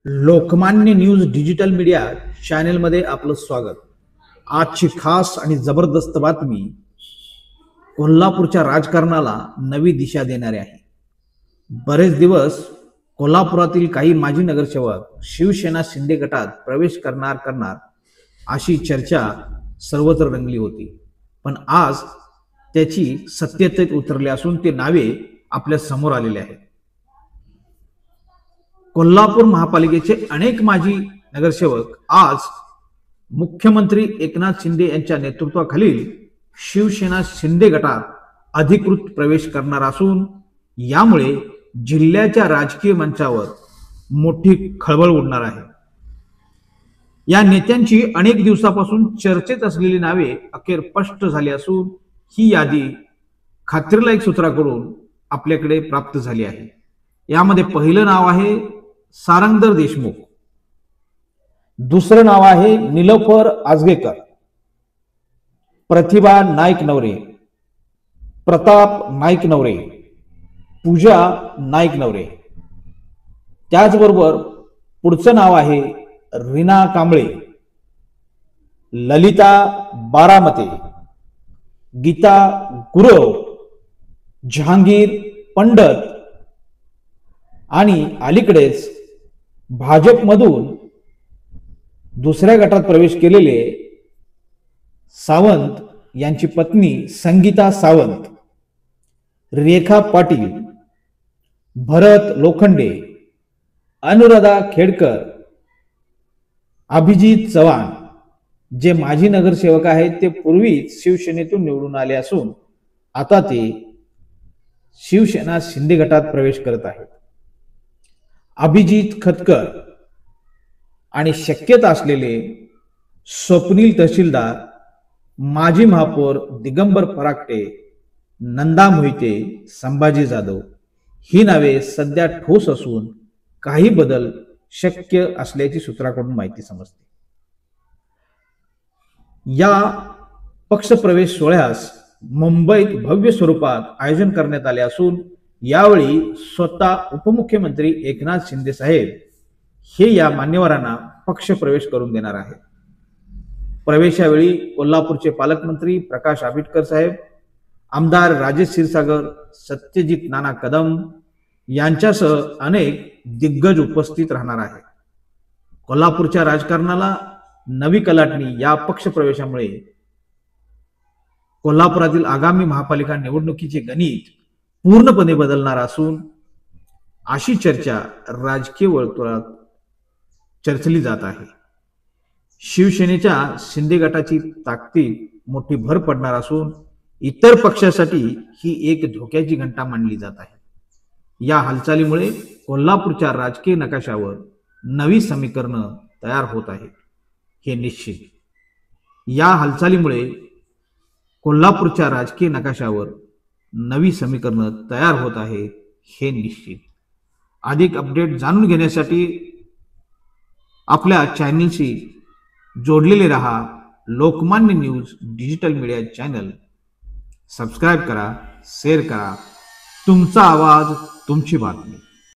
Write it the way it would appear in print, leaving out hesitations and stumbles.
Lokmanya news digital media चॅनेलमध्ये आपलं स्वागत। आजची खास आणि जबरदस्त बातमी कोल्हापूरच्या राजकारणाला नवी दिशा देणारी आहे। बरेच दिवस कोल्हापुरातील काही माजी नगरसेवक शिवसेना शिंदे गटात प्रवेश करणार अशी चर्चा सर्वत्र रंगली होती, पण आज त्याची सत्यतेत उतरली असून ते नावे आपल्या समोर आलेले आहेत। कोल्हापूर महापालिकेचे अनेक माजी नगरसेवक आज मुख्यमंत्री एकनाथ शिंदे यांच्या नेतृत्वाखालील शिवसेना शिंदे गटात अधिकृत प्रवेश करणार असून यामुळे जिल्ह्याच्या राजकीय मंचावर मोठी खळबळ उडणार आहे। या नेत्यांची अनेक दिवसापासून चर्चेत असलेली नावे अखेर स्पष्ट झाली असून ही यादी खात्रीलायक सूत्राकडून आपल्याकडे प्राप्त झाली आहे। यामध्ये पहिलं नाव आहे सारंगधर देशमुख, दुसरं नाव आहे निलोफर आजगेकर, प्रतिभा नाईक नवरे, प्रताप नाईक नवरे, पूजा नाईक नवरे। त्याचबरोबर पुढचं नाव आहे रीना कांबळे, ललिता बारामते, गीता गुरव, जहांगीर पंडित आणि अलीकडेच भाजपमधून दुसऱ्या गटात प्रवेश केलेले सावंत यांची पत्नी संगीता सावंत, रेखा पाटील, भरत लोखंडे, अनुराधा खेडकर, अभिजित चव्हाण जे माजी नगरसेवक आहेत ते पूर्वीच शिवसेनेतून निवडून आले असून आता ते शिवसेना शिंदे गटात प्रवेश करत आहेत। अभिजित खतकर आणि शक्यता असलेले स्वप्नील तहसीलदार, माजी महापौर दिगंबर फराकटे, नंदा मोहिते, संभाजी जाधव ही नावे सध्या ठोस असून काही बदल शक्य असल्याची सूत्राकडून माहिती समजते। या पक्षप्रवेश सोहळ्यास मुंबईत भव्य स्वरूपात आयोजन करण्यात आले असून यावेळी स्वतः उपमुख्यमंत्री एकनाथ शिंदे साहेब हे या मान्यवरांना पक्ष प्रवेश करून देणार आहेत। प्रवेशावेळी कोल्हापूरचे पालकमंत्री प्रकाश आंबेडकर साहेब, आमदार राजेश क्षीरसागर, सत्यजित नाना कदम यांच्यासह अनेक दिग्गज उपस्थित राहणार आहेत। कोल्हापूरच्या राजकारणाला नवी कलाटणी या पक्ष प्रवेशामुळे कोल्हापुरातील आगामी महापालिका निवडणुकीचे गणित पूर्णपणे बदलणार असून अशी चर्चा राजकीय वर्तुळात चर्चली जात आहे। शिवसेनेच्या शिंदे गटाची ताकदीत मोठी भर पडणार असून इतर पक्षासाठी ही एक धोक्याची घंटा मानली जात आहे। या हालचालीमुळे कोल्हापूरच्या राजकीय नकाशावर नवी समीकरणं तयार होत आहेत हे निश्चित। या हालचालीमुळे कोल्हापूरच्या राजकीय नकाशावर नवी समीकरणं तयार होत आहेत हे निश्चित। अधिक अपडेट जाणून घेण्यासाठी आपल्या चॅनलशी जोडलेले रहा। Lokmanya news digital media channel subscribe करा, शेअर करा। तुमचा आवाज, तुमची बातमी।